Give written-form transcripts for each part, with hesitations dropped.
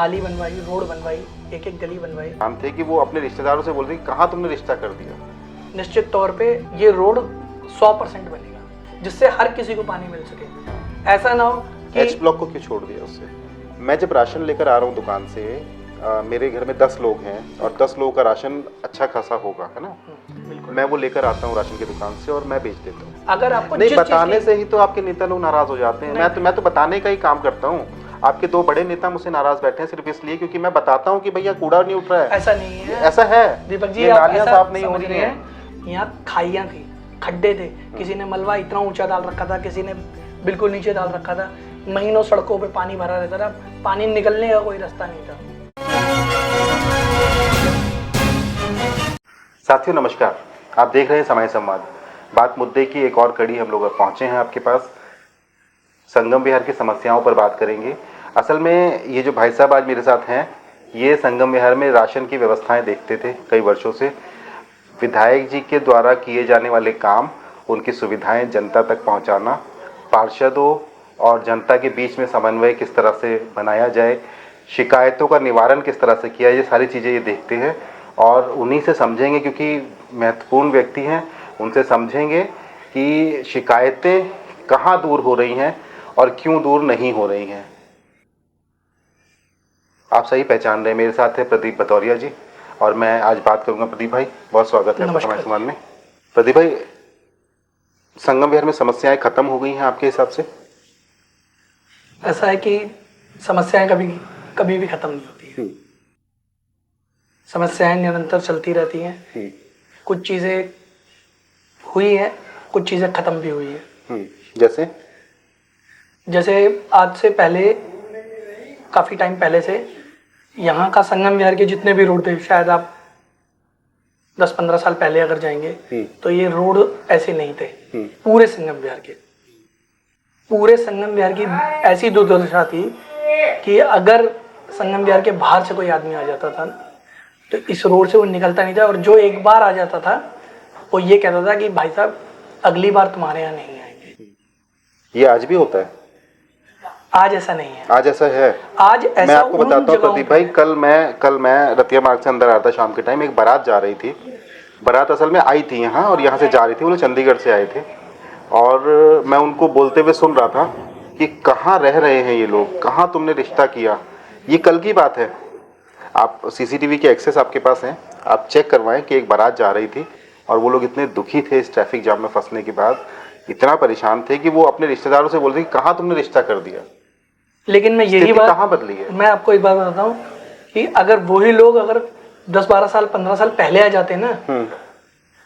नाली बनवाई, रोड बनवाई, एक एक गली बनवाई। हम थे कि वो अपने रिश्तेदारों से बोल रहे कहाँ तुमने रिश्ता कर दिया। निश्चित तौर पे ये रोड 100% बनेगा जिससे हर किसी को पानी मिल सके। ऐसा ना हो कि एच ब्लॉक को क्यों छोड़ दिया उससे। मैं जब राशन लेकर आ रहा हूँ दुकान से, मेरे घर में 10 लोग हैं और 10 लोगों का राशन अच्छा खासा होगा, है ना। बिल्कुल। मैं वो लेकर आता हूँ राशन की दुकान से और मैं बेच देता हूँ। अगर आपको नहीं, जिस बताने चीज़ से ही तो आपके नेता लोग नाराज हो जाते हैं। मैं तो बताने का ही काम करता हूँ। आपके 2 बड़े नेता मुझसे नाराज बैठे हैं सिर्फ इसलिए क्योंकि मैं बताता हूँ कि भैया कूड़ा नहीं उठ रहा है। ऐसा नहीं है, ऐसा है दीपक जी, ये आप नालियाँ ऐसा साफ नहीं हो समझ रही रहे हैं। हैं। यहाँ खाइयाँ थी, खड्डे थे, किसी ने मलबा इतना ऊंचा डाल रखा था, किसी ने बिल्कुल नीचे डाल रखा था। महीनों सड़कों पे पानी भरा रहता था, पानी निकलने का कोई रास्ता नहीं था। साथियों नमस्कार, आप देख रहे हैं समय संवाद। बात मुद्दे की एक और कड़ी हम लोग अब पहुंचे हैं आपके पास। संगम विहार की समस्याओं पर बात करेंगे। असल में ये जो भाई साहब आज मेरे साथ हैं, ये संगम विहार में राशन की व्यवस्थाएं देखते थे कई वर्षों से। विधायक जी के द्वारा किए जाने वाले काम, उनकी सुविधाएं जनता तक पहुंचाना, पार्षदों और जनता के बीच में समन्वय किस तरह से बनाया जाए, शिकायतों का निवारण किस तरह से किया, ये सारी चीज़ें ये देखते हैं और उन्हीं से समझेंगे, क्योंकि महत्वपूर्ण व्यक्ति हैं। उनसे समझेंगे कि शिकायतें कहाँ दूर हो रही हैं और क्यों दूर नहीं हो रही हैं। आप सही पहचान रहे हैं, मेरे साथ है प्रदीप भदौरिया जी और मैं आज बात करूंगा। प्रदीप भाई, बहुत स्वागत है आपका समय संवाद में। प्रदीप भाई, संगम विहार में समस्याएं खत्म हो गई हैं आपके हिसाब से? ऐसा है कि समस्याएं कभी भी खत्म नहीं होती है। समस्याएं निरंतर चलती रहती हैं। कुछ चीज़ें हुई हैं, कुछ चीज़ें खत्म भी हुई हैं। जैसे आज से पहले, काफ़ी टाइम पहले से यहाँ का संगम विहार के जितने भी रोड थे, शायद आप 10-15 साल पहले अगर जाएंगे तो ये रोड ऐसे नहीं थे। पूरे संगम विहार की ऐसी दुर्दशा थी कि अगर संगम विहार के बाहर से कोई आदमी आ जाता था तो इस रोड से वो निकलता नहीं था, और जो एक बार आ जाता था वो ये कहता था कि भाई साहब अगली बार तुम्हारे यहाँ नहीं आएंगे। ये आज भी होता है? आज ऐसा नहीं है। आज ऐसा है? आज ऐसा मैं आपको बताता हूँ प्रदीप भाई, कल मैं रतिया मार्ग से अंदर आ रहा था शाम के टाइम। एक बारात जा रही थी। बारात असल में आई थी यहाँ और यहाँ से जा रही थी। वो लोग चंडीगढ़ से आए थे और मैं उनको बोलते हुए सुन रहा था कि कहाँ रह रहे हैं ये लोग, कहाँ तुमने रिश्ता किया। ये कल की बात है। आप सीसीटीवी के एक्सेस आपके पास हैं, आप चेक करवाएं कि एक बारात जा रही थी और वो लोग इतने दुखी थे इस ट्रैफिक जाम में फंसने के बाद, इतना परेशान थे कि वो अपने रिश्तेदारों से बोल रहे कि कहाँ तुमने रिश्ता कर दिया। लेकिन मैं यही बात कहाँ बदली है? मैं आपको एक बात बताता हूँ कि अगर वही लोग अगर 10-12 साल 15 साल पहले आ जाते ना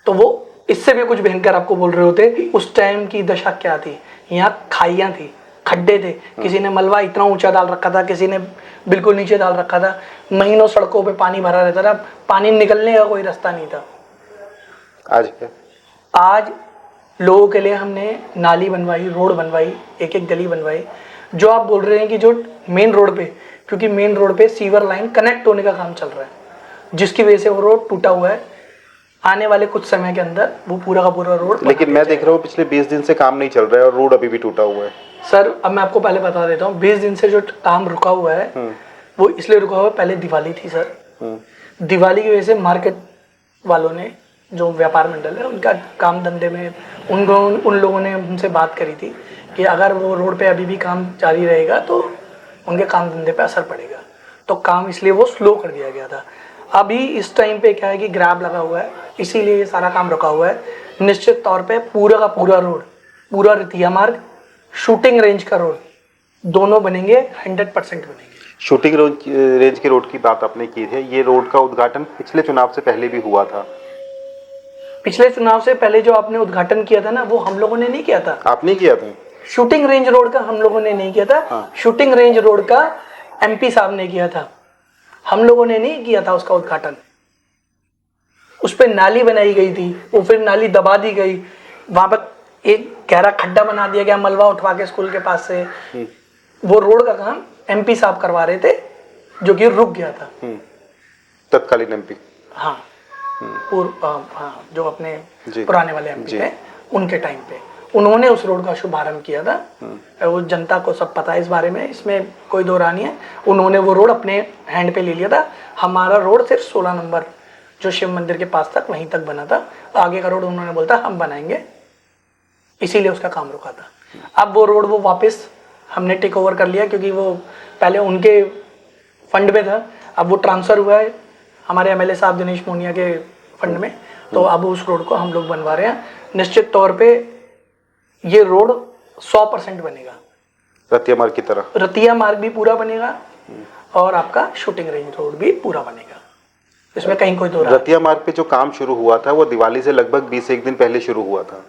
तो वो इससे भी कुछ भयंकर आपको बोल रहे होते। उस टाइम की दशा क्या थी? यहाँ खाइयाँ थी, खड्डे थे, किसी ने मलबा इतना ऊंचा डाल रखा था, किसी ने बिल्कुल नीचे डाल रखा था। महीनों सड़कों पे पानी भरा रहता था, पानी निकलने का कोई रास्ता नहीं था। आज क्या? आज लोगों के लिए हमने नाली बनवाई, रोड बनवाई, एक एक गली बनवाई। जो आप बोल रहे हैं कि जो मेन रोड पे, क्योंकि मेन रोड पे सीवर लाइन कनेक्ट होने का काम चल रहा है, जिसकी वजह से वो रोड टूटा हुआ है। आने वाले कुछ समय के अंदर वो पूरा का पूरा रोड, लेकिन मैं देख रहा हूँ पिछले 20 दिन से काम नहीं चल रहा है और रोड अभी भी टूटा हुआ है। सर अब मैं आपको पहले बता देता हूँ, 20 दिन से जो काम रुका हुआ है वो इसलिए रुका हुआ है, पहले दिवाली थी सर। दिवाली की वजह से मार्केट वालों ने, जो व्यापार मंडल है, उनका काम धंधे में उन लोगों ने उनसे बात करी थी कि अगर वो रोड पे अभी भी काम जारी रहेगा तो उनके काम धंधे पे असर पड़ेगा। तो काम इसलिए वो स्लो कर दिया गया था। अभी इस टाइम पे क्या है कि ग्रैब लगा हुआ है, इसीलिए ये सारा काम रुका हुआ है। निश्चित तौर पे पूरा का पूरा रोड, पूरा रतिया मार्ग, शूटिंग रेंज का रोड, दोनों बनेंगे, 100% बनेंगे। शूटिंग रेंज के रोड की बात आपने की है। ये रोड का उद्घाटन पिछले चुनाव से पहले भी हुआ था। पिछले चुनाव से पहले जो आपने उद्घाटन किया था ना, वो हम लोगों ने नहीं किया था। आपने किया था? शूटिंग रेंज रोड का हम लोगों ने नहीं किया था। हाँ। शूटिंग रेंज रोड का एमपी साहब ने किया था, हम लोगों ने नहीं किया था उसका उद्घाटन। उस पर नाली बनाई गई थी, वो फिर नाली दबा दी गई, वहां पर एक गहरा खड्डा बना दिया गया मलबा उठवा के स्कूल के पास से। वो रोड का काम एमपी साहब करवा रहे थे, जो कि रुक गया था। तत्कालीन एमपी। हाँ, हाँ, जो अपने पुराने वाले एमपी थे, उनके टाइम पे उन्होंने उस रोड का शुभारंभ किया था। वो जनता को सब पता है इस बारे में, इसमें कोई दो राय नहीं है। उन्होंने वो रोड अपने हैंड पे ले लिया था। हमारा रोड सिर्फ 16 नंबर जो शिव मंदिर के पास तक वहीं तक बना था, आगे का रोड उन्होंने बोलता हम बनाएंगे, इसीलिए उसका काम रुका था। अब वो रोड वो वापस हमने टेक ओवर कर लिया, क्योंकि वो पहले उनके फंड में था, अब वो ट्रांसफ़र हुआ है हमारे एमएलए साहब दिनेश मोनिया के फंड में, तो अब उस रोड को हम लोग बनवा रहे हैं। निश्चित तौर पे ये रोड 100% बनेगा, रतिया मार्ग की तरह। रतिया मार्ग भी पूरा बनेगा और आपका शूटिंग रेंज रोड भी पूरा बनेगा, इसमें कहीं कोई दो राय। रतिया मार्ग पे जो काम शुरू हुआ था वो दिवाली से लगभग 20-1 दिन पहले शुरू हुआ था,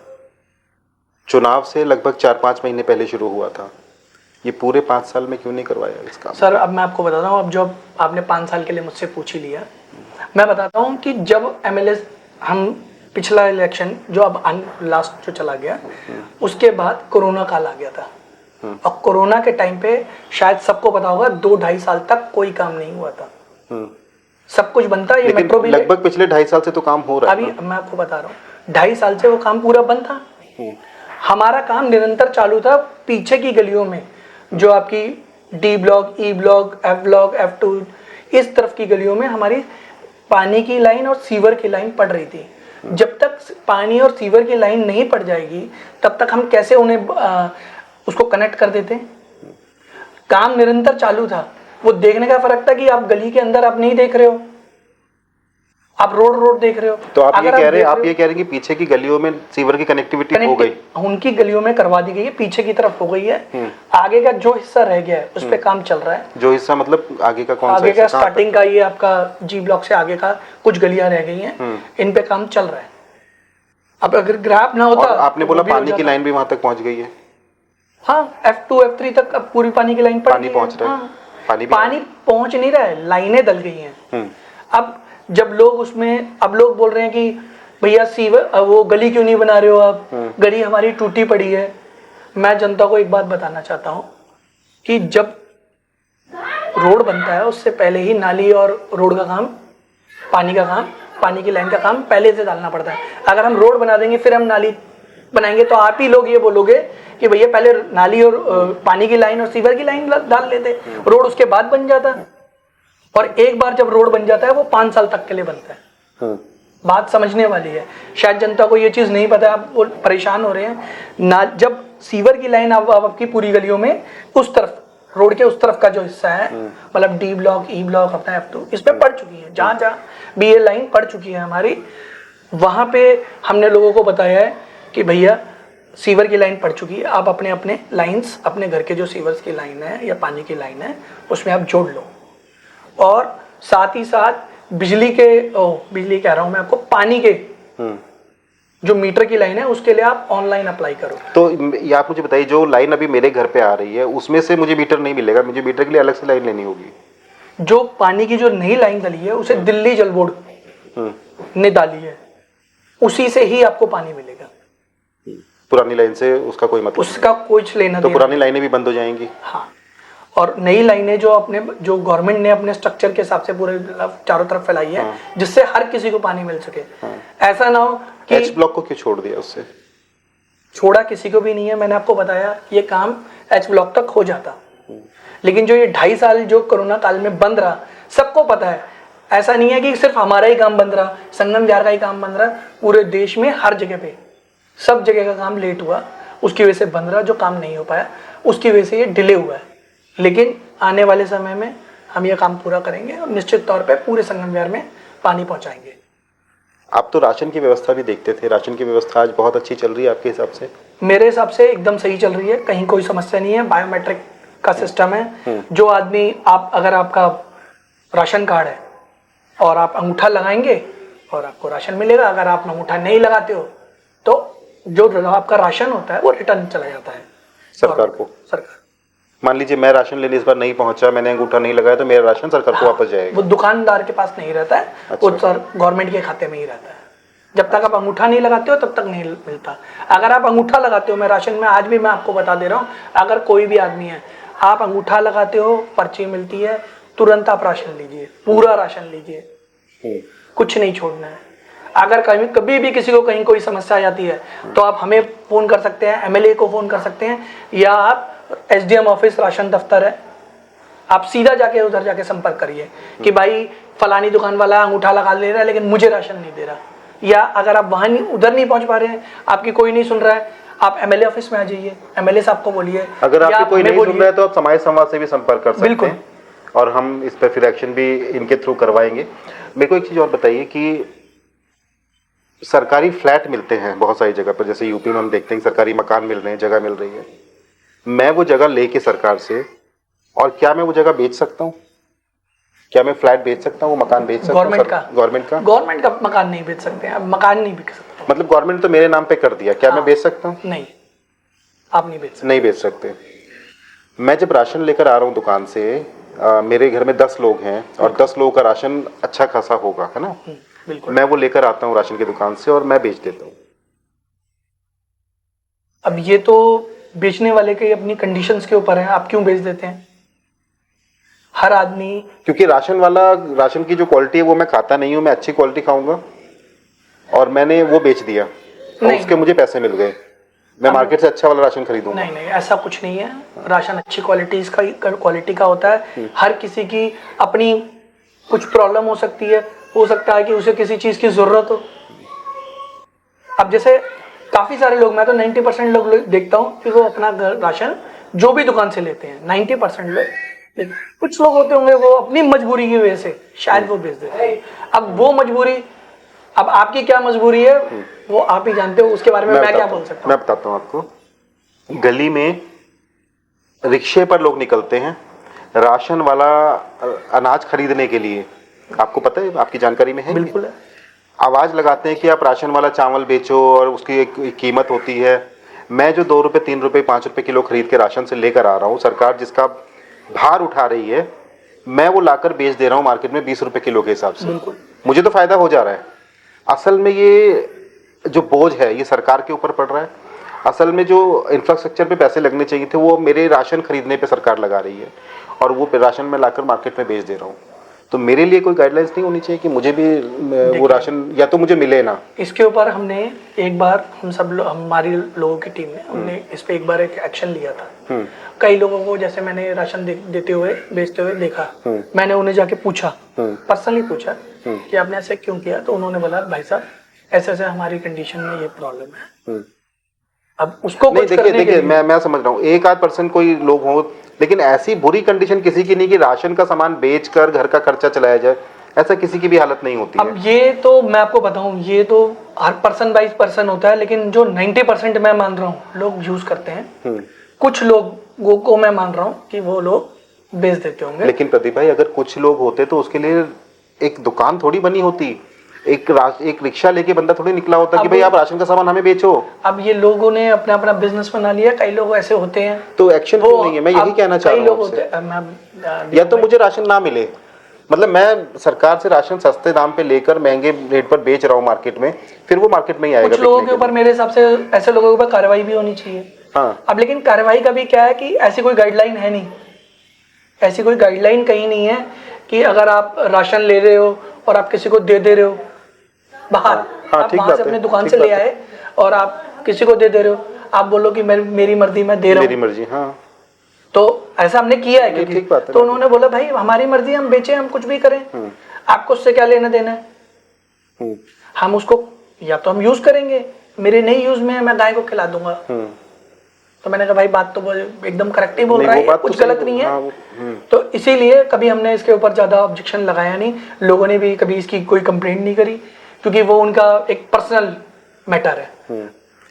चुनाव से लगभग 4-5 महीने पहले शुरू हुआ था। ये पूरे 5 साल में क्यों नहीं करवाया इसका? सर अब मैं आपको बताता हूँ, अब जो आपने 5 साल के लिए मुझसे पूछ ही लिया, मैं बताता हूँ कि जब एमएलए हम पिछला इलेक्शन जो अब लास्ट जो चला गया, उसके बाद कोरोना काल आ गया था, और कोरोना के टाइम पे शायद सबको पता होगा 2-2.5 साल तक कोई काम नहीं हुआ था, सब कुछ बनता। ये मेट्रो भी लगभग पिछले 2.5 साल से तो काम हो रहा है। अभी मैं आपको बता रहा हूँ 2.5 साल से वो काम पूरा बंद था। हमारा काम निरंतर चालू था पीछे की गलियों में, जो आपकी D block, E block, F block, F2 इस तरफ की गलियों में हमारी पानी की लाइन और सीवर की लाइन पड़ रही थी। जब तक पानी और सीवर की लाइन नहीं पड़ जाएगी तब तक हम कैसे उन्हें उसको कनेक्ट कर देते। काम निरंतर चालू था, वो देखने का फर्क था कि आप गली के अंदर आप नहीं देख रहे हो, आप रोड देख रहे हो। तो आप ये कह रहे हैं कि पीछे की गलियों में सीवर की कनेक्टिविटी हो गई, उनकी गलियों में करवा दी गई है, पीछे की तरफ हो गई है। आगे का जो हिस्सा रह गया है उस पे काम चल रहा है। जो हिस्सा मतलब आगे का कौन सा? आगे का स्टार्टिंग का ये आपका जी ब्लॉक से आगे का कुछ गलियां रह गई हैं, इन पे काम चल रहा है। अब अगर ग्राफ ना होता, आपने बोला पानी की लाइन भी वहां तक पहुंच गई है। हाँ, F2 F3 तक अब पूरी पानी की लाइन पानी पहुंच रहा है। पानी पहुंच नहीं रहा है, लाइनें दल गई हैं। अब जब लोग उसमें, अब लोग बोल रहे हैं कि भैया सीवर वो गली क्यों नहीं बना रहे हो आप, गली हमारी टूटी पड़ी है। मैं जनता को एक बात बताना चाहता हूं कि जब रोड बनता है उससे पहले ही नाली और रोड का काम, पानी की लाइन का काम पहले से डालना पड़ता है। अगर हम रोड बना देंगे फिर हम नाली बनाएंगे तो आप ही लोग ये बोलोगे कि भैया पहले नाली और पानी की लाइन और सीवर की लाइन डाल लेते, रोड उसके बाद बन जाता। और एक बार जब रोड बन जाता है वो 5 साल तक के लिए बनता है। बात समझने वाली है, शायद जनता को ये चीज नहीं पता है, आप वो परेशान हो रहे हैं ना। जब सीवर की लाइन अब आपकी पूरी गलियों में उस तरफ, रोड के उस तरफ का जो हिस्सा है, मतलब डी ब्लॉक, ई ब्लॉक, अपना F2 इस पे पड़ चुकी है, जहाँ भी ये लाइन पड़ चुकी है हमारी, वहां पे हमने लोगों को बताया है कि भैया सीवर की लाइन पड़ चुकी है, आप अपने अपने लाइंस, अपने घर के जो सीवर्स की लाइन है या पानी की लाइन है उसमें आप जोड़ लो। और साथ ही साथ बिजली कह रहा हूं मैं आपको, पानी के जो मीटर की लाइन है उसके लिए आप ऑनलाइन अप्लाई करो। तो ये आप मुझे बताइए, जो लाइन अभी मेरे घर पे आ रही है उसमें से मुझे मीटर नहीं मिलेगा, मुझे मीटर के लिए अलग से लाइन लेनी होगी? जो पानी की जो नई लाइन डली है उसे दिल्ली जल बोर्ड ने डाली है, उसी से ही आपको पानी मिलेगा। पुरानी लाइन से उसका कोई मतलब? उसका कुछ लेना तो पुरानी लाइनें भी बंद हो जाएंगी? हाँ, और नई लाइनें जो गवर्नमेंट ने अपने स्ट्रक्चर के हिसाब से पूरे चारों तरफ फैलाई है, जिससे हर किसी को पानी मिल सके। ऐसा ना हो कि एच ब्लॉक को क्यों छोड़ दिया? उससे छोड़ा किसी को भी नहीं है, मैंने आपको बताया ये काम एच ब्लॉक तक हो जाता, लेकिन जो ये 2.5 साल जो कोरोना काल में बंद रहा, सबको पता है। ऐसा नहीं है कि सिर्फ हमारा ही काम बंद रहा, संगम विहार का ही काम बंद रहा, पूरे देश में हर जगह पे सब जगह का काम लेट हुआ, उसकी वजह से बंद रहा। जो काम नहीं हो पाया उसकी वजह से ये डिले हुआ है, लेकिन आने वाले समय में हम ये काम पूरा करेंगे और निश्चित तौर पे पूरे संगम विहार में पानी पहुंचाएंगे। आप तो राशन की व्यवस्था भी देखते थे, राशन की व्यवस्था आज बहुत अच्छी चल रही है आपके हिसाब से? मेरे हिसाब से एकदम सही चल रही है, कहीं कोई समस्या नहीं है। बायोमेट्रिक का सिस्टम है, जो आदमी अगर आपका राशन कार्ड है और आप अंगूठा लगाएंगे और आपको राशन मिलेगा, अगर आप अंगूठा नहीं लगाते हो तो जो आपका राशन होता है वो रिटर्न चला जाता है सरकार को। सरकार, मान लीजिए मैं राशन लेने इस बार नहीं पहुंचा, मैंने अंगूठा नहीं लगाया, तो मेरा राशन सरकार को वापस जाएगा? वो दुकानदार के पास नहीं रहता है। अच्छा। वो सर गवर्नमेंट के खाते में ही रहता है। जब तक आप अंगूठा नहीं लगाते हो तब तक नहीं मिलता। अगर आप अंगूठा लगाते हो, मैं राशन में आज भी मैं आपको बता दे रहा हूँ, अगर कोई भी आदमी है, आप अंगूठा लगाते हो, पर्ची मिलती है, तुरंत आप राशन लीजिए, पूरा राशन लीजिए, कुछ नहीं छोड़ना है। अगर कभी कभी भी किसी को कहीं कोई समस्या आ जाती है तो आप हमें फ़ोन कर सकते हैं, एमएलए को फ़ोन कर सकते हैं, या आप एसडीएम ऑफिस राशन दफ्तर है, आप सीधा जाके उधर जाके संपर्क करिए कि भाई फलानी दुकान वाला अंगूठा लगा ले रहा है लेकिन मुझे राशन नहीं दे रहा। या अगर आप वहाँ उधर नहीं पहुँच पा रहे हैं, आपकी कोई नहीं सुन रहा है, आप एमएलए ऑफिस में आ जाइए, एमएलए साहब को बोलिए। अगर आपकी कोई नहीं सुन रहा है तो आप समाज संवाद से भी संपर्क कर सकते हैं और हम इस पर फिर एक्शन भी इनके थ्रू करवाएंगे। मेरे को एक चीज़ और बताइए कि सरकारी फ्लैट मिलते हैं बहुत सारी जगह पर, जैसे यूपी में हम देखते हैं सरकारी मकान मिल रहे हैं, जगह मिल रही है, मैं वो जगह लेके सरकार से, और क्या मैं वो जगह बेच सकता हूँ? क्या मैं फ्लैट बेच सकता हूँ, वो मकान बेच सकता हूँ? गवर्नमेंट का मकान नहीं बेच सकते हैं, मकान नहीं बिक सकता। मतलब गवर्नमेंट तो मेरे नाम पे कर दिया, क्या मैं बेच सकता हूँ? नहीं, आप नहीं बेच सकते। नहीं बेच सकते। मैं जब राशन लेकर आ रहा हूँ दुकान से, मेरे घर में 10 लोग हैं और 10 लोगों का राशन अच्छा खासा होगा, है ना? बिल्कुल। मैं वो लेकर आता हूँ राशन की दुकान से और मैं बेच देता हूँ। अब ये तो बेचने वाले के अपनी कंडीशंस के ऊपर है, आप क्यों बेच देते हैं? हर आदमी, क्योंकि राशन की जो क्वालिटी है वो मैं खाता नहीं हूँ, मैं अच्छी क्वालिटी खाऊंगा, और मैंने वो बेच दिया और उसके मुझे पैसे मिल गए, मैं मार्केट से अच्छा वाला राशन खरीदूंगा। नहीं, ऐसा कुछ नहीं है। राशन अच्छी क्वालिटी का होता है। हर किसी की अपनी कुछ प्रॉब्लम हो सकती है, हो सकता है कि उसे किसी चीज की जरूरत हो। अब जैसे काफी सारे लोग, मैं तो 90% लोग देखता हूँ कि वो अपना राशन जो भी दुकान से लेते हैं, 90% लोग, कुछ लोग होते होंगे वो अपनी मजबूरी की वजह से शायद वो बेच देते हैं। अब वो मजबूरी, अब आपकी क्या मजबूरी है वो आप ही जानते हो, उसके बारे में मैं क्या बोल सकता हूँ? मैं बताता हूँ आपको। गली में रिक्शे पर लोग निकलते हैं राशन वाला अनाज खरीदने के लिए, आपको पता है, आपकी जानकारी में है? बिल्कुल है। आवाज लगाते हैं कि आप राशन वाला चावल बेचो और उसकी एक कीमत होती है। मैं जो 2 रुपए 3 रुपए 5 रुपए किलो खरीद के राशन से लेकर आ रहा हूँ, सरकार जिसका भार उठा रही है, मैं वो लाकर बेच दे रहा हूँ मार्केट में 20 रुपए किलो के हिसाब से। मुझे तो फायदा हो जा रहा है। असल में ये जो बोझ है ये सरकार के ऊपर पड़ रहा है। असल में जो इंफ्रास्ट्रक्चर पे पैसे लगने चाहिए थे वो मेरे राशन खरीदने पे सरकार लगा रही है, और वो राशन मैं लाकर मार्केट में बेच दे रहा हूँ। तो मेरे लिए कोई गाइडलाइंस नहीं होनी चाहिए कि मुझे भी वो राशन या तो मुझे मिले ना? इसके ऊपर हमने एक बार, हमारी लोगों की टीम ने, हमने इस पे एक बार एक एक्शन लिया था। कई लोगों को जैसे मैंने राशन देते हुए, बेचते हुए देखा, मैंने उन्हें जाके पूछा, पर्सनली पूछा कि आपने ऐसे क्यों किया, तो उन्होंने बोला भाई साहब ऐसे ऐसे हमारी कंडीशन में ये प्रॉब्लम है। अब उसको नहीं, देखिए मैं समझ रहा हूँ, 1-8% कोई लोग हो, लेकिन ऐसी बुरी कंडीशन किसी की नहीं कि राशन का सामान बेचकर घर का खर्चा चलाया जाए, ऐसा किसी की भी हालत नहीं होती है। अब ये तो मैं आपको बताऊं, ये तो हर पर्सन बाई पर्सन होता है, लेकिन जो 90% मैं मान रहा हूँ लोग यूज करते हैं, कुछ लोगों को मैं मान रहा हूँ कि वो लोग बेच देते होंगे। लेकिन प्रदीप भाई, अगर कुछ लोग होते तो उसके लिए एक दुकान थोड़ी बनी होती, एक रिक्शा लेके बंदा थोड़ी निकला होता कि भाई आप राशन का सामान हमें बेचो। अब ये लोगों ने अपना अपना बिजनेस बना लिया, कई लोग ऐसे होते हैं, तो एक्शन क्यों नहीं है? मैं यही कहना चाह रहा हूँ। या तो मुझे राशन ना मिले, मतलब मैं सरकार से राशन सस्ते दाम पे लेकर महंगे रेट पर बेच रहा हूँ मार्केट में, फिर वो मार्केट में ही आएगा। कुछ लोगों के ऊपर, मेरे हिसाब से ऐसे लोगों के ऊपर कार्रवाई भी होनी चाहिए। हाँ। अब लेकिन कार्रवाई का भी क्या है कि ऐसी कोई गाइडलाइन है नहीं, ऐसी कोई गाइडलाइन कहीं नहीं है कि अगर आप राशन ले रहे हो और आप किसी को दे रहे हो बाहर, आप वहां से अपने दुकान से ले आए और आप किसी को दे रहे हो, आप बोलो कि मेरी मर्जी मैं दे रहा हूँ, मेरी मर्जी। हाँ, तो ऐसा हमने किया है क्योंकि, ठीक बात है। तो उन्होंने बोला भाई हमारी मर्जी, हम बेचे, हम कुछ भी करें, आपको उससे क्या लेना देना है? हम उसको या तो हम यूज करेंगे, मेरे नहीं यूज में मैं गाय को खिला दूंगा। तो मैंने कहा भाई बात तो एकदम करेक्ट ही बोल रहा है, कुछ गलत नहीं है। तो इसीलिए कभी हमने इसके ऊपर ज्यादा ऑब्जेक्शन लगाया नहीं, लोगों ने भी कभी इसकी कोई कंप्लेंट नहीं करी, क्योंकि वो उनका एक पर्सनल मैटर है।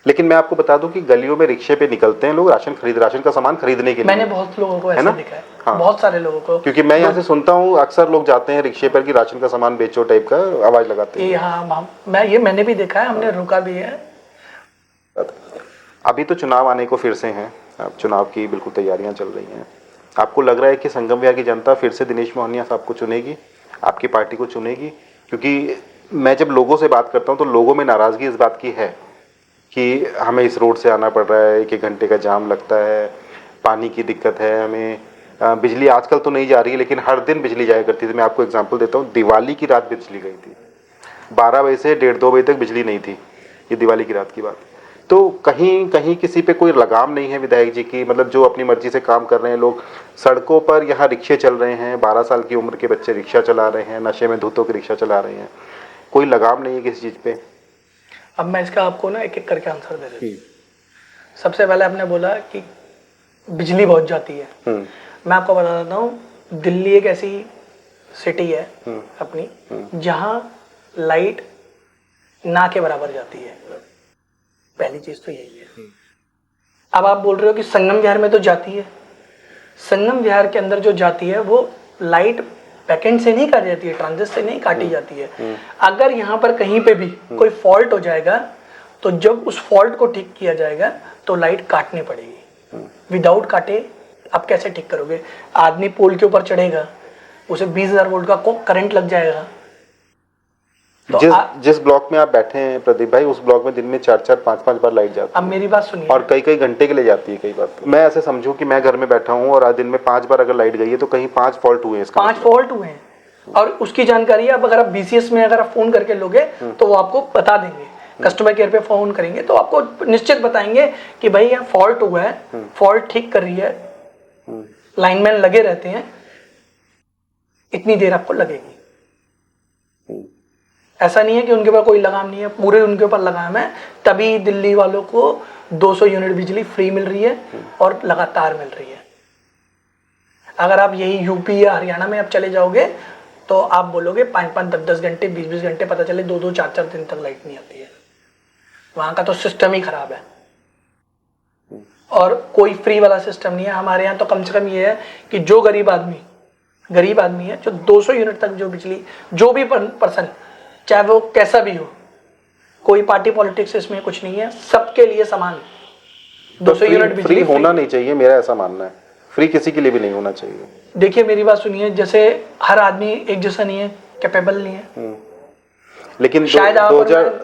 लेकिन मैं आपको बता दूं कि गलियों में रिक्शे पे निकलते हैं लोग राशन का सामान खरीदने के लिए। मैंने बहुत लोगों को ऐसा देखा है। हाँ। बहुत सारे लोगों को, क्योंकि मैं यहाँ से सुनता हूँ अक्सर लोग जाते हैं रिक्शे पर कि राशन का सामान बेचो टाइप का आवाज लगाते हैं। हाँ, मैंने भी देखा है, हमने रुका भी है। अभी तो चुनाव आने को फिर से हैं, अब चुनाव की बिल्कुल तैयारियां चल रही हैं। आपको लग रहा है कि संगम विहार की जनता फिर से दिनेश मोहनिया साहब को चुनेगी, आपकी पार्टी को चुनेगी? क्योंकि मैं जब लोगों से बात करता हूं तो लोगों में नाराज़गी इस बात की है कि हमें इस रोड से आना पड़ रहा है, 1-1 घंटे का जाम लगता है, पानी की दिक्कत है, हमें बिजली आजकल तो नहीं जा रही है लेकिन हर दिन बिजली जाया करती थी। मैं आपको एग्जांपल देता हूँ, दिवाली की रात बिजली गई थी, 12 बजे से 1:30-2 बजे तक बिजली नहीं थी, ये दिवाली की रात की बात। तो कहीं कहीं किसी पे कोई लगाम नहीं है विधायक जी की, मतलब जो अपनी मर्जी से काम कर रहे हैं लोग, सड़कों पर यहाँ रिक्शे चल रहे हैं, 12 साल की उम्र के बच्चे रिक्शा चला रहे हैं, नशे में धूतों के रिक्शा चला रहे हैं, कोई लगाम नहीं है किसी चीज़ पे। अब मैं इसका आपको ना एक एक करके आंसर दे देता हूँ। सबसे पहले आपने बोला कि बिजली बहुत जाती है। मैं आपको बता देता हूँ, दिल्ली एक ऐसी सिटी है अपनी जहाँ लाइट ना के बराबर जाती है। पहली चीज तो यही है। अब आप बोल रहे हो कि संगम विहार में तो जाती है, संगम विहार के अंदर जो जाती है वो लाइट बैकेंड से नहीं काटी जाती है, ट्रांजिट से नहीं काटी जाती है। अगर यहाँ पर कहीं पे भी कोई फॉल्ट हो जाएगा तो जब उस फॉल्ट को ठीक किया जाएगा तो लाइट काटनी पड़ेगी। विदाउट काटे आप कैसे ठीक करोगे? आदमी पोल के ऊपर चढ़ेगा, उसे 20,000 वोल्ट का करंट लग जाएगा। तो जिस ब्लॉक में आप बैठे हैं प्रदीप भाई, उस ब्लॉक में दिन में 4-4, 5-5 बार लाइट जाती है। अब मेरी बात सुनिए। और कई घंटे के लिए जाती है कई बार। तो मैं ऐसे समझूं कि मैं घर में बैठा हूं और आज दिन में 5 बार अगर लाइट गई है तो कहीं 5 फॉल्ट हुए हैं। 5 फॉल्ट हुए हैं और उसकी जानकारी अब अगर आप BCS में अगर आप फोन करके लोगे तो वो आपको बता देंगे। कस्टमर केयर पे फोन करेंगे तो आपको निश्चित बताएंगे कि भाई यहाँ फॉल्ट हुआ है, फॉल्ट ठीक कर रही है, लाइनमैन लगे रहते हैं, इतनी देर आपको लगेगी। ऐसा नहीं है कि उनके ऊपर कोई लगाम नहीं है, पूरे उनके ऊपर लगाम है, तभी दिल्ली वालों को 200 यूनिट बिजली फ्री मिल रही है और लगातार मिल रही है। अगर आप यही यूपी या हरियाणा में आप चले जाओगे तो आप बोलोगे 5-5, 10-10 घंटे, 20-20 घंटे, पता चले 2-2, 4-4 दिन तक लाइट नहीं आती है। वहां का तो सिस्टम ही खराब है और कोई फ्री वाला सिस्टम नहीं है। हमारे यहाँ तो कम से कम ये है कि जो गरीब आदमी है, जो 200 यूनिट तक जो बिजली, जो भी पर्सन, चाहे वो कैसा भी हो, कोई पार्टी पॉलिटिक्स इसमें कुछ नहीं है, सबके लिए समान 200 यूनिट बिजली फ्री होना नहीं चाहिए, मेरा ऐसा मानना है। फ्री किसी के लिए भी नहीं होना चाहिए। देखिए मेरी बात सुनिए, जैसे हर आदमी एक जैसा नहीं है, कैपेबल नहीं है। लेकिन शायद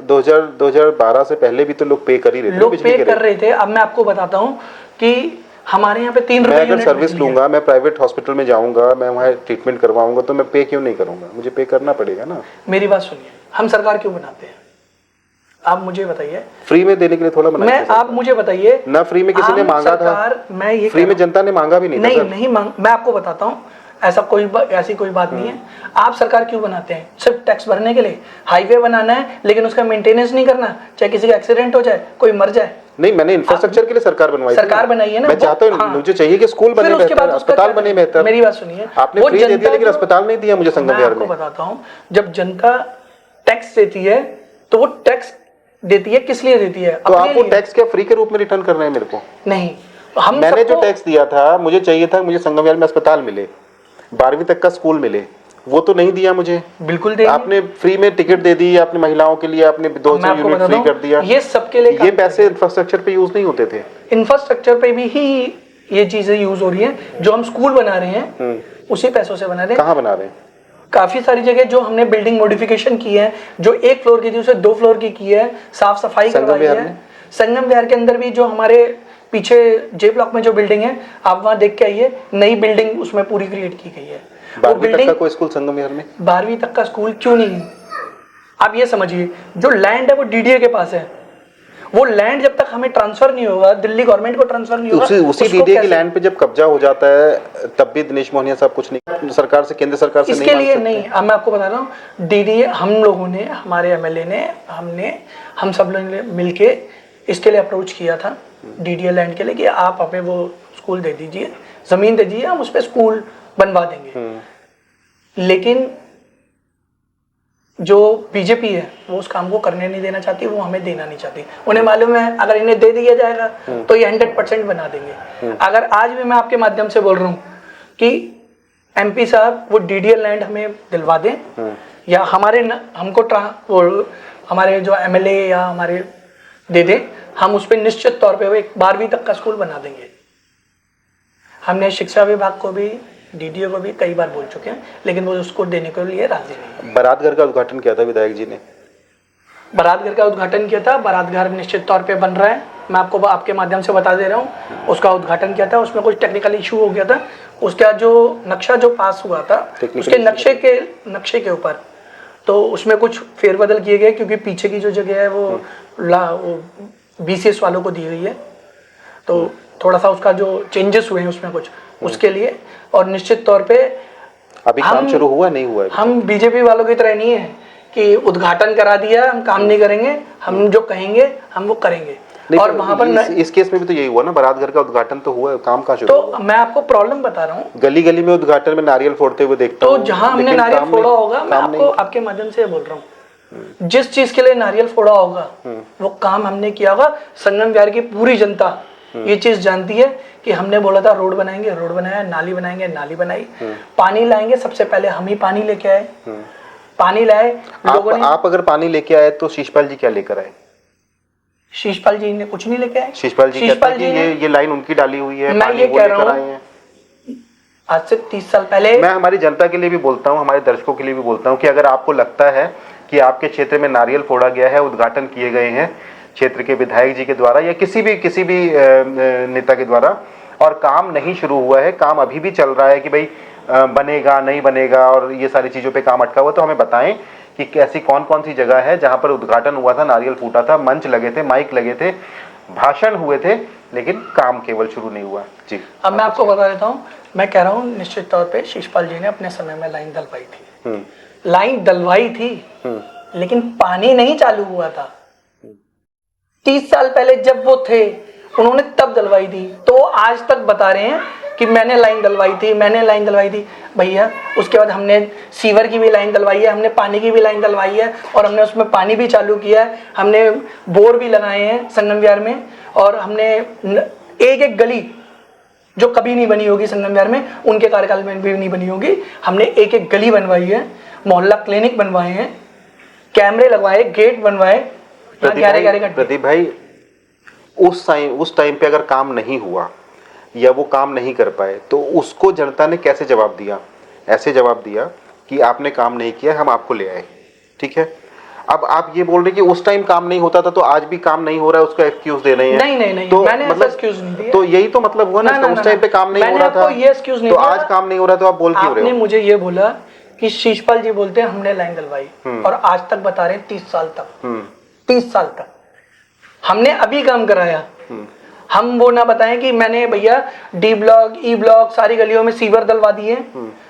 2012 से पहले भी तो लोग पे कर ही रहे थे, लोग पे कर रहे थे। अब मैं आपको बताता हूँ कि हमारे यहाँ पे 3 रुपए मैं अगर सर्विस लूंगा, मैं प्राइवेट हॉस्पिटल में जाऊंगा, मैं वहाँ ट्रीटमेंट करवाऊंगा तो मैं पे क्यों नहीं करूंगा? मुझे पे करना पड़ेगा ना। मेरी बात सुनिए, हम सरकार क्यों बनाते हैं? आप मुझे बताइए। फ्री में देने के लिए थोड़ा मैं, आप मुझे बताइए ना। फ्री में किसी ने मांगा था? मैं ये फ्री में जनता ने मांगा भी नहीं था। नहीं मैं आपको बताता हूँ, ऐसी कोई बात नहीं है। आप सरकार क्यों बनाते हैं? सिर्फ टैक्स भरने के लिए। हाईवे बनाना है लेकिन उसका मेंटेनेंस नहीं करना, चाहे किसी का एक्सीडेंट हो जाए, कोई मर जाए। नहीं, मैंने इंफ्रास्ट्रक्चर के लिए सरकार बनाई है ना। मैं चाहता हूँ, मुझे चाहिए कि स्कूल बने बेहतर, अस्पताल बने बेहतर। मेरी बात सुनिए, आपने फ्री दे दिया लेकिन अस्पताल नहीं दिया मुझे संगम विहार में। मैं आपको बताता हूँ, जब जनता टैक्स देती है तो वो टैक्स देती है किस लिए देती है? तो आप वो टैक्स क्या फ्री के रूप में रिटर्न कर रहे हैं मेरे को? नहीं, मैंने जो टैक्स दिया था, मुझे चाहिए था मुझे संगम विहार में अस्पताल मिले, 12वीं तक का स्कूल मिले, वो तो नहीं दिया मुझे। बिल्कुल दे, आपने फ्री में टिकट दे दी, आपने महिलाओं के लिए आपने 200 यूनिट फ्री कर दिया। ये सबके लिए, ये पैसे इंफ्रास्ट्रक्चर पे यूज नहीं होते थे। इंफ्रास्ट्रक्चर पे भी ही ये चीजें यूज हो रही हैं। जो हम स्कूल बना रहे हैं उसी पैसों से बना रहे हैं। कहाँ बना रहे हैं? काफी सारी जगह जो हमने बिल्डिंग मॉडिफिकेशन की है, जो 1 फ्लोर की थी उसे 2 फ्लोर की है, साफ सफाई करवाई है। संगम विहार के अंदर भी जो हमारे पीछे जे ब्लॉक में जो बिल्डिंग है, आप वहां देख के आइए, नई बिल्डिंग उसमें पूरी क्रिएट की गई है। 12वीं तक का कोई स्कूल संगम विहार में? 12वीं तक का स्कूल क्यों नहीं है? आप ये समझिए, जो लैंड है वो DDA के पास है। वो लैंड जब तक हमें ट्रांसफर नहीं होगा, दिल्ली गवर्नमेंट को ट्रांसफर नहीं होगा, उसी DDA की लैंड पे जब कब्जा हो जाता है तब भी दिनेश मोहनिया साहब कुछ नहीं, सरकार से, केंद्र सरकार से इसके लिए नहीं। अब मैं आपको बता रहा हूँ, DDA हम लोगों ने, हमारे MLA ने, हम सब लोगों ने मिलके इसके लिए अप्रोच किया था DDA लैंड के लिए कि आप हमें वो स्कूल दे दीजिए, जमीन दे दीजिए, हम उस पर स्कूल बनवा देंगे। लेकिन जो बीजेपी है वो उस काम को करने नहीं देना चाहती, वो हमें देना नहीं चाहती। उन्हें मालूम है अगर इन्हें दे दिया जाएगा तो ये 100% बना देंगे। अगर आज भी मैं आपके माध्यम से बोल रहा हूँ कि MP साहब वो DDA लैंड हमें दिलवा दें या हमारे जो MLA या हमारे दे दें, हम उस पर निश्चित तौर पे 12वीं तक का स्कूल बना देंगे। हमने शिक्षा विभाग को भी, DDA को भी कई बार बोल चुके हैं, लेकिन वो उसको देने के लिए राजी नहीं। बारात घर का उद्घाटन किया था विधायक जी ने, बारात घर का उद्घाटन किया था। बारात घर निश्चित तौर पे बन रहा है, मैं आपको आपके माध्यम से बता दे रहा हूँ। उसका उद्घाटन किया था, उसमें कुछ टेक्निकल इशू हो गया था। उसका जो नक्शा जो पास हुआ था, उसके नक्शे के ऊपर तो उसमें कुछ फेरबदल किए गए, क्योंकि पीछे की जो जगह है वो BCS वालों को दी गई है, तो थोड़ा सा उसका जो चेंजेस हुए हैं उसमें कुछ उसके लिए। और निश्चित तौर पे अभी काम शुरू हुआ नहीं हुआ है? हम बीजेपी वालों की तरह नहीं है कि उद्घाटन करा दिया हम काम नहीं करेंगे, हम जो कहेंगे हम वो करेंगे। और वहां पर इस केस में भी तो यही हुआ ना, बारात घर का उद्घाटन तो हुआ है, काम कहाँ शुरू तो हुआ? मैं आपको प्रॉब्लम बता रहा हूँ, गली गली में उद्घाटन में नारियल फोड़ते हुए देखता हूँ। तो जहां हमने नारियल फोड़ा होगा, मैं आपको आपके माध्यम से बोल रहा हूँ, जिस चीज के लिए नारियल फोड़ा होगा वो काम हमने किया होगा। संगम विहार की पूरी जनता ये चीज जानती है कि हमने बोला था रोड बनाएंगे, रोड बनाया, नाली बनाएंगे, नाली बनाई, पानी लाएंगे, सबसे पहले हम ही पानी लेके आए, पानी लाए लोगों ने। आप अगर पानी लेके आए तो शीशपाल जी क्या लेकर आए? शीशपाल जी ने कुछ नहीं लेके आए। शीशपाल जी कहते हैं कि ये लाइन उनकी डाली हुई है, मैं ये कह रहा हूँ आज से 30 साल पहले। मैं हमारी जनता के लिए भी बोलता हूँ, हमारे दर्शकों के लिए भी बोलता हूँ कि अगर आपको लगता है कि आपके क्षेत्र में नारियल फोड़ा गया है, उद्घाटन किए गए हैं क्षेत्र के विधायक जी के द्वारा या किसी भी नेता के द्वारा, और काम नहीं शुरू हुआ है, काम अभी भी चल रहा है कि भाई बनेगा नहीं बनेगा और ये सारी चीजों पे काम अटका हुआ, तो हमें बताएं कि ऐसी कौन कौन सी जगह है जहां पर उद्घाटन हुआ था, नारियल फूटा था, मंच लगे थे, माइक लगे थे, भाषण हुए थे, लेकिन काम केवल शुरू नहीं हुआ। जी अब मैं आपको बता देता हूँ, मैं कह रहा हूँ निश्चित तौर पे शीशपाल जी ने अपने समय में लाइन डलवाई थी, लाइन डलवाई थी, लेकिन पानी नहीं चालू हुआ था। 30 साल पहले जब वो थे उन्होंने तब डलवाई थी, तो आज तक बता रहे हैं कि मैंने लाइन डलवाई थी, मैंने लाइन डलवाई थी। भैया उसके बाद हमने सीवर की भी लाइन डलवाई है, हमने पानी की भी लाइन डलवाई है, और हमने उसमें पानी भी चालू किया है, हमने बोर भी लगाए हैं संगम विहार में, और हमने एक एक गली जो कभी नहीं बनी होगी संगम विहार में, उनके कार्यकाल में भी नहीं बनी होगी, हमने एक एक गली बनवाई है, मोहल्ला क्लिनिक बनवाए हैं, कैमरे लगवाए, गेट बनवाए। प्रदीप भाई उस टाइम पे अगर काम नहीं हुआ या वो काम नहीं कर पाए तो उसको जनता ने कैसे जवाब दिया? ऐसे जवाब दिया कि आपने काम नहीं किया, हम आपको ले आए। ठीक है, अब आप ये बोल रहे कि उस टाइम काम नहीं होता था तो आज भी काम नहीं हो रहा है, उसका एक्सक्यूज दे रहे हैं। नहीं, तो मैंने मतलब एक्सक्यूज नहीं दिया। तो यही तो मतलब हुआ ना, उस टाइम पे काम नहीं हो रहा था ये एक्सक्यूज नहीं तो आज काम नहीं हो रहा, तो आप बोल क्यों रहे हो? आपने मुझे ये बोला कि शीशपाल जी बोलते हैं हमने लाइन डलवाई, और आज तक बता रहे हैं 30 साल तक, 30 साल तक हमने अभी काम कराया। हम वो ना बताएं कि मैंने भैया डी ब्लॉक, ई ब्लॉक, सारी गलियों में सीवर डलवा दिए,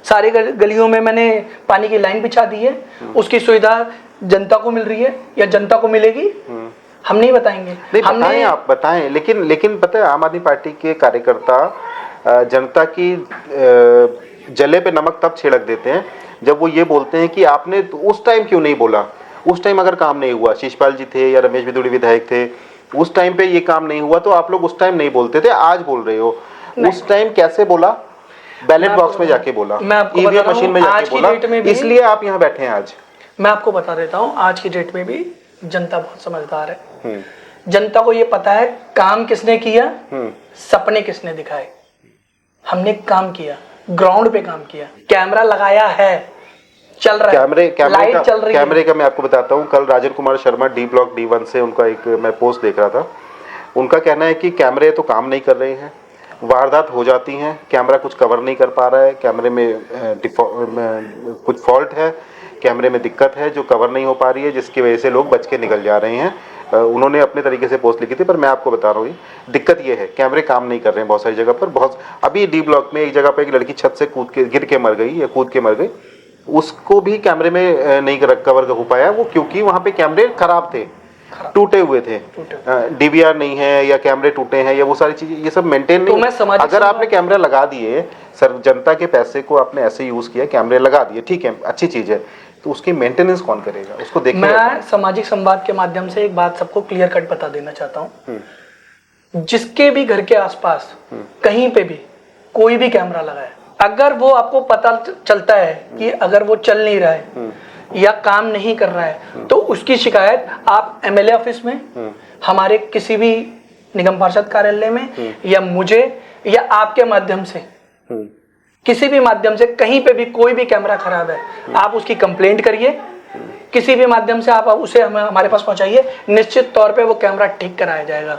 सारी गलियों में मैंने पानी की लाइन बिछा दी है, उसकी सुविधा जनता को मिल रही है या जनता को मिलेगी, हम नहीं बताएंगे। नहीं बताएं, आप बताएं, लेकिन पता है आम आदमी पार्टी के कार्यकर्ता जनता की जले पे नमक तब छिड़क देते हैं जब वो ये बोलते हैं कि आपने उस टाइम क्यों नहीं बोला। उस टाइम अगर काम नहीं हुआ, शीशपाल जी थे या रमेश बिदुड़ी विधायक थे, उस टाइम पे ये काम नहीं हुआ तो आप लोग उस टाइम नहीं बोलते थे, आज बोल रहे हो। उस टाइम कैसे बोला? बैलेट बॉक्स में जाके बोला, ईवीएम मशीन में जाके बोला, इसलिए आप यहाँ बैठे हैं आज। मैं आपको बता देता हूँ, आज की डेट में भी जनता बहुत समझदार है। जनता को ये पता है काम किसने किया, सपने किसने दिखाए। हमने काम किया, ग्राउंड पे काम किया, कैमरा लगाया है, चल रहा है, लाइट चल रही है। कैमरे का मैं आपको बताता हूँ, कल Rajan Kumar Sharma D block D1 से उनका एक मैं पोस्ट देख रहा था, उनका कहना है कि कैमरे तो काम नहीं कर रहे हैं, वारदात हो जाती हैं, कैमरा कुछ कवर नहीं कर पा रहा है, कैमरे में कुछ फॉल्ट है, कैमरे में दिक्कत है जो कवर नहीं हो पा रही है, जिसकी वजह से लोग बच के निकल जा रहे हैं। उन्होंने अपने तरीके से पोस्ट लिखी थी, पर मैं आपको बता रहा हूँ दिक्कत ये है, कैमरे काम नहीं कर रहे हैं बहुत सारी जगह पर। बहुत अभी डी ब्लॉक में एक जगह पर एक लड़की छत से गिर के मर गई या कूद के मर गई, उसको भी कैमरे में नहीं कवर हो पाया, वो क्योंकि वहां पे कैमरे खराब थे, टूटे हुए थे, डीवीआर नहीं है या कैमरे टूटे हैं या वो सारी चीजें, ये सब मेंटेन नहीं। तो अगर आपने कैमरा लगा दिए, सर जनता के पैसे को आपने ऐसे यूज किया, कैमरे लगा दिए, ठीक है, अच्छी चीज है, तो उसकी मेंटेनेंस कौन करेगा? उसको देखिए। मैं सामाजिक संवाद के माध्यम से एक बात सबको क्लियर कट बता देना चाहता हूँ, जिसके भी घर के आसपास कहीं पे भी कोई भी कैमरा लगा है, अगर वो आपको पता चलता है कि अगर वो चल नहीं रहा है या काम नहीं कर रहा है, तो उसकी शिकायत आप एमएलए ऑफिस में, हमारे किसी भी निगम पार्षद कार्यालय में, या मुझे या आपके माध्यम से, किसी भी माध्यम से, कहीं पे भी कोई भी कैमरा खराब है, आप उसकी कंप्लेंट करिए, किसी भी माध्यम से आप उसे हमारे पास पहुंचाइए, निश्चित तौर पे वो कैमरा ठीक कराया जाएगा,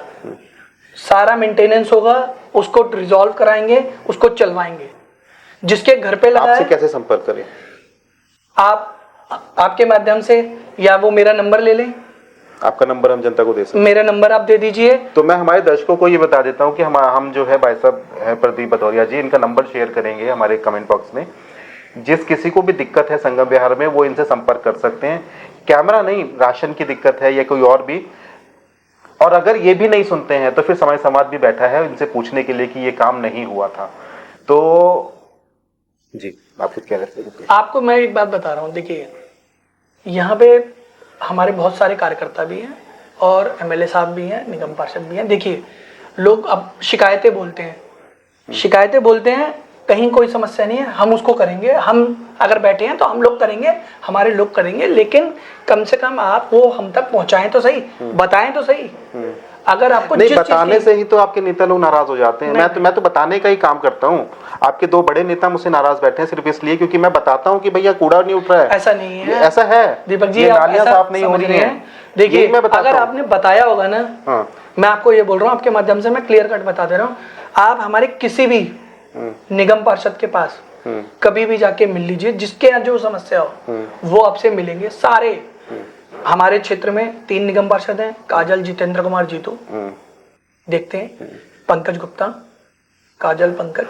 सारा मेंटेनेंस होगा, उसको रिजॉल्व कराएंगे, उसको चलवाएंगे। जिसके घर पे लगा आपसे कैसे संपर्क करें? आप आपके माध्यम से, या वो मेरा नंबर ले लें। आपका नंबर हम जनता को दे सकते हैं? मेरा नंबर आप दे दीजिए। तो मैं हमारे दर्शकों को ये बता देता हूँ कि हम जो है भाई साहब है प्रदीप भदौरिया जी, इनका नंबर शेयर करेंगे हमारे कमेंट बॉक्स में। जिस किसी को भी दिक्कत है संगम विहार में वो इनसे संपर्क कर सकते हैं। कैमरा नहीं, राशन की दिक्कत है या कोई और भी, और अगर ये भी नहीं सुनते हैं तो फिर समाज समाज भी बैठा है इनसे पूछने के लिए कि ये काम नहीं हुआ था। तो जी आप कुछ कह रहे थे? आपको मैं एक बात बता रहा हूँ, देखिए यहाँ पे हमारे बहुत सारे कार्यकर्ता भी हैं और एमएलए साहब भी हैं, निगम पार्षद भी हैं। देखिए लोग अब शिकायतें बोलते हैं, कहीं कोई समस्या नहीं है, हम उसको करेंगे। हम अगर बैठे हैं तो हम लोग करेंगे, हमारे लोग करेंगे, लेकिन कम से कम आप वो हम तक पहुंचाएं तो सही, बताएं तो सही। अगर आपको नहीं बताने से ही तो आपके नेता लोग नाराज हो जाते हैं। मैं तो बताने का ही काम करता हूँ। आपके दो बड़े नेता मुझसे नाराज बैठे हैं सिर्फ इसलिए क्योंकि मैं बताता हूँ कि भैया कूड़ा नहीं उठ रहा है। ऐसा नहीं है, ऐसा है दीपक जी, नालियां साफ नहीं हो रही हैं। देखिए अगर आपने बताया होगा ना, मैं आपको ये बोल रहा हूँ, आपके माध्यम से मैं क्लियर कट बता दे रहा हूँ, आप हमारे किसी भी निगम पार्षद के पास कभी भी जाके मिल लीजिए, जिसके यहाँ जो समस्या हो वो आपसे मिलेंगे। सारे हमारे क्षेत्र में 3 निगम पार्षद हैं, काजल, जितेंद्र कुमार, जीतू, देखते हैं, पंकज गुप्ता, काजल, पंकज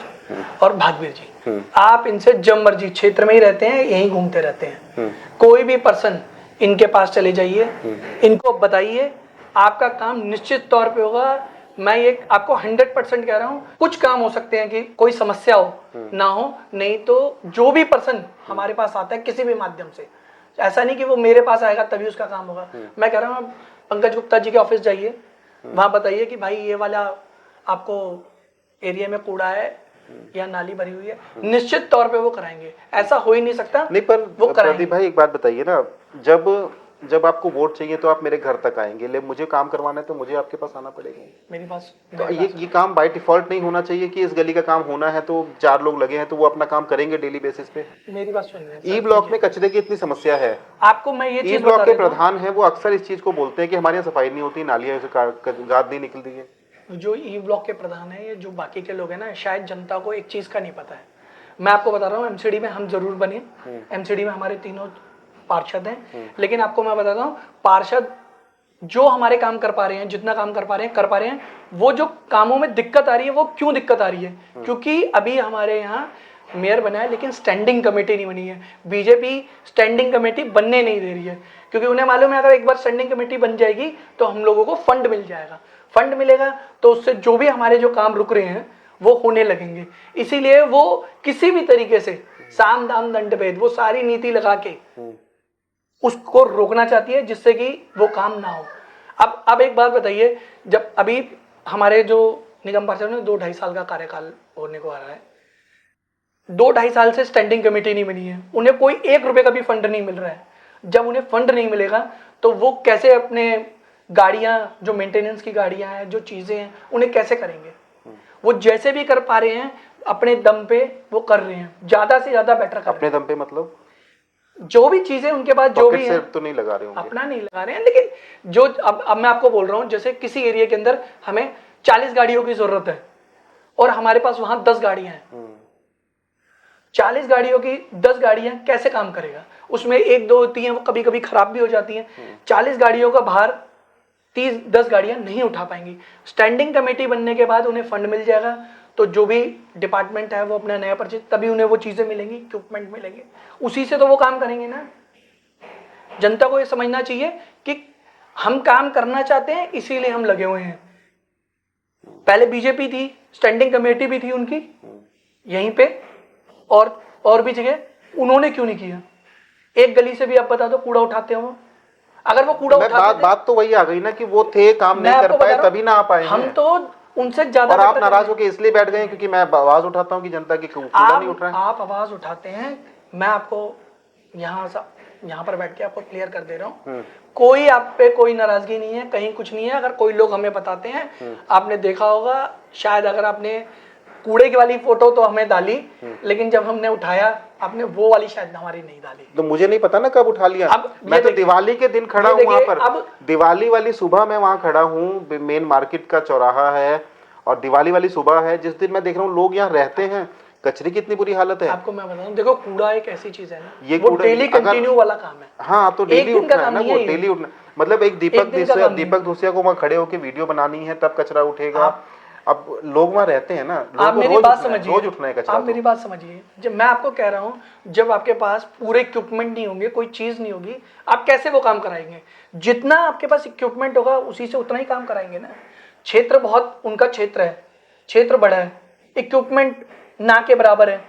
और भागवीर जी। आप इनसे जब मर्जी, क्षेत्र में ही रहते हैं, यहीं घूमते रहते हैं, कोई भी पर्सन इनके पास चले जाइए, इनको बताइए, आपका काम निश्चित तौर पे होगा। मैं ये आपको 100% कह रहा हूँ। कुछ काम हो सकते हैं कि कोई समस्या हो ना हो, नहीं तो जो भी पर्सन हमारे पास आता है किसी भी माध्यम से, ऐसा नहीं कि वो मेरे पास आएगा तभी उसका काम होगा। मैं कह रहा हूँ पंकज गुप्ता जी के ऑफिस जाइए, वहां बताइए कि भाई ये वाला आपको एरिया में कूड़ा है या नाली भरी हुई है, निश्चित तौर पे वो कराएंगे। ऐसा हो ही नहीं सकता नहीं, पर वो कराएंगे। प्रदीप भाई एक बात बताइए ना, जब आपको वोट चाहिए तो आप मेरे घर तक आएंगे, ले मुझे काम करवाना है तो मुझे आपके पास आना पड़ेगा। मेरे पास तो ये काम बाय डिफॉल्ट नहीं होना चाहिए कि इस गली का काम होना है तो 4 लोग लगे हैं तो वो अपना काम करेंगे डेली बेसिस पे। मेरी बात सुनिए, ई ब्लॉक में कचरे की इतनी समस्या है। आपको मैं ये ई ब्लॉक के प्रधान है वो अक्सर इस चीज को बोलते हैं कि हमारे यहाँ सफाई नहीं होती, नालियां गाद नहीं निकलती है। जो ई ब्लॉक के प्रधान है, ये जो बाकी के लोग हैं ना, शायद जनता को एक चीज का नहीं पता है। मैं आपको बता रहा हूँ, एमसीडी में हम जरूर बने, एमसीडी में हमारे 3 पार्षद हैं, लेकिन आपको मैं बताता हूँ, पार्षद जो हमारे काम कर पा रहे हैं, जितना काम कर पा रहे हैं, वो जो कामों में दिक्कत आ रही है, वो क्यों दिक्कत आ रही है? क्योंकि अभी हमारे यहाँ मेयर बना है लेकिन स्टैंडिंग कमेटी नहीं बनी है। बीजेपी स्टैंडिंग कमेटी बनने नहीं दे रही है क्योंकि उन्हें मालूम है अगर एक बार स्टैंडिंग कमेटी बन जाएगी तो हम लोगों को फंड मिल जाएगा। फंड मिलेगा तो उससे जो भी हमारे जो काम रुक रहे हैं वो होने लगेंगे। इसीलिए वो किसी भी तरीके से साम दाम दंड भेद वो सारी नीति लगा के उसको रोकना चाहती है जिससे कि वो काम ना हो। अब एक बात बताइए, जब अभी हमारे जो निगम पार्षद ने 2-2.5 साल का कार्यकाल होने को आ रहा है, 2-2.5 साल से स्टैंडिंग कमेटी नहीं बनी है, उन्हें कोई 1 रुपए का भी फंड नहीं मिल रहा है। जब उन्हें फंड नहीं मिलेगा तो वो कैसे अपने गाड़ियां, जो मेंटेनेंस की गाड़ियां हैं, जो चीजें हैं, उन्हें कैसे करेंगे? वो जैसे भी कर पा रहे हैं अपने दम पे वो कर रहे हैं, ज्यादा से ज्यादा बेटर कर अपने दम पे मतलब जो भी चीजें उनके पास जो भी है, तो नहीं लगा रहे होंगे, अपना नहीं लगा रहे हैं, लेकिन जो अब मैं आपको बोल रहा हूं, जैसे किसी एरिया के अंदर हमें 40 गाड़ियों की जरूरत है और हमारे पास वहां 10 गाड़ियां हैं, 40 गाड़ियों की 10 गाड़ियां कैसे काम करेगा? उसमें 1-2 होती हैं वो कभी कभी खराब भी हो जाती हैं। 40 गाड़ियों का भार 10 गाड़ियां नहीं उठा पाएंगी। स्टैंडिंग कमेटी बनने के बाद उन्हें फंड मिल जाएगा तो जो भी डिपार्टमेंट है वो अपना नया परचेज, तभी उन्हें वो चीजें मिलेंगी, इक्विपमेंट मिलेंगे, उसी से तो वो काम करेंगे ना। जनता को ये समझना चाहिए कि हम काम करना चाहते हैं इसीलिए हम लगे हुए हैं। पहले बीजेपी थी, स्टैंडिंग कमेटी भी थी उनकी यहीं पे और भी जगह, उन्होंने क्यों नहीं किया? एक गली से भी आप बता दो कूड़ा उठाते हो, अगर वो कूड़ा उठाते बात तो वही आ गई ना कि वो थे काम नहीं कर पाए तभी ना आ पाए। हम तो उनसे ज्यादा, और आप नाराज होकर इसलिए बैठ गए क्योंकि मैं आवाज उठाता हूँ कि जनता की कूड़ा नहीं उठ रहा है। आप आवाज उठाते हैं, मैं आपको यहाँ पर बैठ के आपको क्लियर कर दे रहा हूँ, कोई आप पे कोई नाराजगी नहीं है, कहीं कुछ नहीं है। अगर कोई लोग हमें बताते हैं, आपने देखा होगा शायद, अगर आपने कूड़े की वाली फोटो तो हमें डाली, लेकिन जब हमने उठाया आपने वो वाली शायद हमारी नहीं डाली। तो मुझे नहीं पता ना कब उठा लिया। मैं तो दिवाली के दिन खड़ा हूँ वहां पर, दिवाली वाली सुबह मैं वहां खड़ा हूँ, मेन मार्केट का चौराहा है और दिवाली वाली सुबह है जिस दिन मैं देख रहा हूँ लोग यहाँ रहते हैं, कचरे की इतनी बुरी हालत है। आपको मैं बताऊं, देखो कूड़ा एक ऐसी चीज है ना, ये वो कूड़ा डेली अगर- कंटिन्यू वाला काम है। हाँ, तो डेली दिन का उठना है काम ना, नहीं वो है ये। डेली उठना, मतलब एक एक दिन का काम दीपक धूसिया को वहाँ खड़े होकर वीडियो बनानी है तब कचरा उठेगा। अब लोग वहाँ रहते हैं ना, लोगों आप को मेरी रोज बात उठना है, समझिए, रोज उठना है कचरा। आप मेरी बात समझिए, जब मैं आपको कह रहा हूं, जब आपके पास पूरे इक्विपमेंट नहीं होंगे, कोई चीज नहीं होगी, आप कैसे वो काम कराएंगे? जितना आपके पास इक्विपमेंट होगा उसी से उतना ही काम कराएंगे ना। क्षेत्र बहुत उनका क्षेत्र है, क्षेत्र बड़ा है, इक्विपमेंट ना के बराबर है,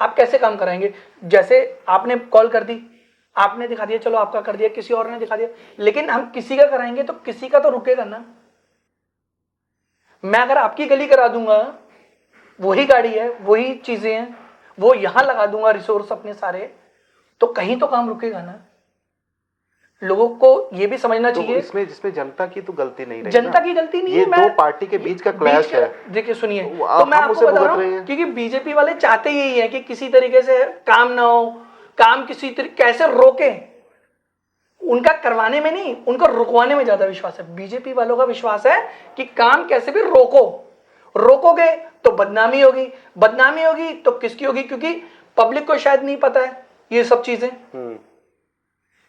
आप कैसे काम कराएंगे? जैसे आपने कॉल कर दी, आपने दिखा दिया, चलो आपका कर दिया, किसी और ने दिखा दिया, लेकिन हम किसी का कराएंगे तो किसी का तो रुकेगा ना। मैं अगर आपकी गली करा दूंगा, वही गाड़ी है, वही चीजें हैं, वो यहां लगा दूंगा रिसोर्स अपने सारे, तो कहीं तो काम रुकेगा ना। लोगों को ये भी समझना तो चाहिए, जिसमें जनता की तो गलती नहीं रही जनता ना। की गलती नहीं ये है। दो पार्टी के बीच का क्लैश है। देखिए सुनिए, वो तो मैं हम आपको उसे बता भुगत रहा रहे हूं, हैं। क्योंकि बीजेपी वाले चाहते यही है कि किसी तरीके से काम ना हो, काम किसी तरीके कैसे रोके। उनका करवाने में नहीं, उनको रुकवाने में ज्यादा विश्वास है। बीजेपी वालों का विश्वास है कि काम कैसे भी रोको, रोकोगे तो बदनामी होगी, बदनामी होगी तो किसकी होगी? क्योंकि पब्लिक को शायद नहीं पता है ये सब चीजें।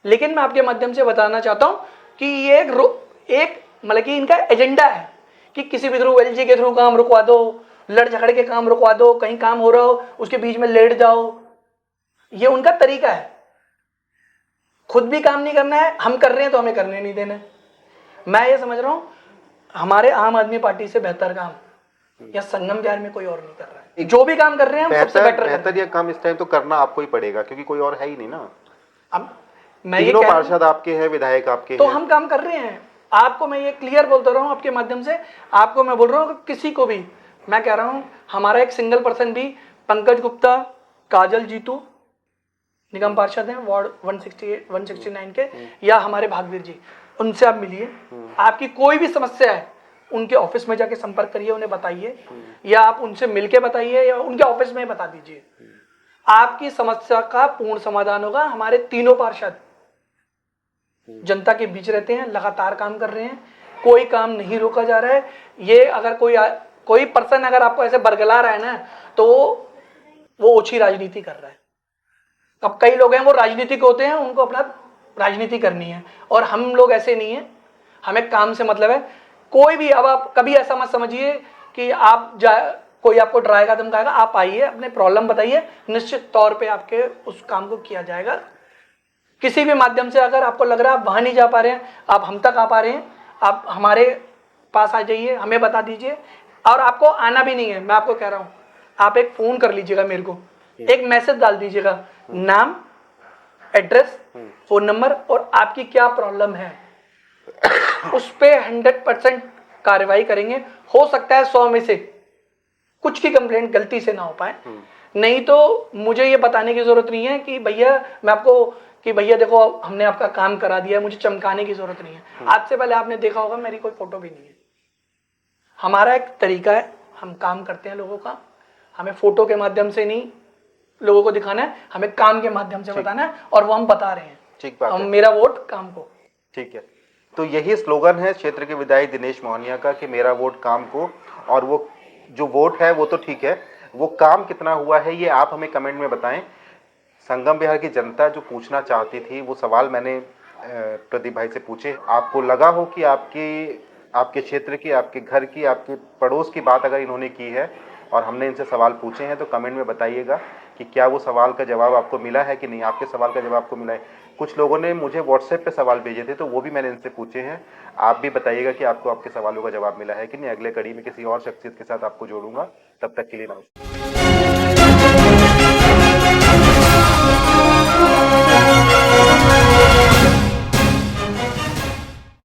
लेकिन मैं आपके माध्यम से बताना चाहता हूं कि ये एक मतलब कि इनका एजेंडा है कि किसी भी थ्रू, एलजी के थ्रू काम रुकवा दो, लड़ झगड़ के काम रुकवा दो, कहीं काम हो रहा हो उसके बीच में लेट जाओ। ये उनका तरीका है। खुद भी काम नहीं करना है, हम कर रहे हैं तो हमें करने नहीं देना है। मैं ये समझ रहा हूं हमारे आम आदमी पार्टी से बेहतर काम या संगम विहार में कोई और नहीं कर रहा है। जो भी काम कर रहे हैं हम सबसे बेहतर या काम इस टाइम तो करना आपको ही पड़ेगा, क्योंकि कोई और है ही नहीं ना। अब मैं ये तीनों कह रहा हूं, पार्षद आपके हैं, विधायक आपके तो हैं। हम काम कर रहे हैं। आपको मैं ये क्लियर बोलता रहा हूं आपके माध्यम से, आपको मैं बोल रहा हूं किसी को भी मैं कह रहा हूं, हमारा एक सिंगल पर्सन भी, पंकज गुप्ता, काजल जीतू निगम पार्षद हैं वार्ड 168 169 के, या हमारे भागवीर जी, उनसे आप मिलिए। आपकी कोई भी समस्या है उनके ऑफिस में जाके संपर्क करिए, उन्हें बताइए, या आप उनसे मिलके बताइए, या उनके ऑफिस में बता दीजिए। आपकी समस्या का पूर्ण समाधान होगा। हमारे तीनों पार्षद जनता के बीच रहते हैं, लगातार काम कर रहे हैं, कोई काम नहीं रोका जा रहा है। ये अगर कोई पर्सन अगर आपको ऐसे बरगला रहा है ना, तो वो ओछी राजनीति कर रहा है। अब कई लोग हैं वो राजनीतिक होते हैं, उनको अपना राजनीति करनी है, और हम लोग ऐसे नहीं है, हमें काम से मतलब है। कोई भी, अब आप कभी ऐसा मत समझिए कि कोई आपको डराएगा धमकाएगा। आप आइए, अपने प्रॉब्लम बताइए, निश्चित तौर पे आपके उस काम को किया जाएगा। किसी भी माध्यम से अगर आपको लग रहा है आप वहां नहीं जा पा रहे हैं, आप हम तक आ पा रहे हैं, आप हमारे पास आ जाइए, हमें बता दीजिए। और आपको आना भी नहीं है, मैं आपको कह रहा हूँ, आप एक फोन कर लीजिएगा मेरे को, एक मैसेज डाल दीजिएगा, नाम, एड्रेस, फोन नंबर और आपकी क्या प्रॉब्लम है, उस पे 100% कार्रवाई करेंगे। हो सकता है 100 में से कुछ की कंप्लेंट गलती से ना हो पाए, नहीं तो मुझे ये बताने की जरूरत नहीं है कि भैया मैं आपको, कि भैया देखो हमने आपका काम करा दिया, मुझे चमकाने की जरूरत नहीं है। आज से पहले आपने देखा होगा मेरी कोई फोटो भी नहीं है। हमारा एक तरीका है, हम काम करते हैं लोगों का, हमें फोटो के माध्यम से नहीं लोगों को दिखाना है, हमें काम के माध्यम से बताना है, और वो हम बता रहे हैं। ठीक बात हम है। मेरा वोट काम को। ठीक है, तो यही स्लोगन है क्षेत्र के विधायक दिनेश मोहनिया का कि मेरा वोट काम को। और वो जो वोट है वो तो ठीक है, वो काम कितना हुआ है ये आप हमें कमेंट में बताएं। संगम विहार की जनता जो पूछना चाहती थी वो सवाल मैंने प्रदीप भाई से पूछे। आपको लगा हो कि आपके क्षेत्र की, आपके घर की, आपके पड़ोस की बात अगर इन्होंने की है और हमने इनसे सवाल पूछे हैं, तो कमेंट में बताइएगा कि क्या वो सवाल का जवाब आपको मिला है कि नहीं, आपके सवाल का जवाब आपको मिला है। कुछ लोगों ने मुझे व्हाट्सएप पे सवाल भेजे थे, तो वो भी मैंने इनसे पूछे हैं। आप भी बताइएगा कि आपको आपके सवालों का जवाब मिला है कि नहीं। अगले कड़ी में किसी और शख्सियत के साथ आपको जोड़ूंगा, तब तक के लिए नमस्कार।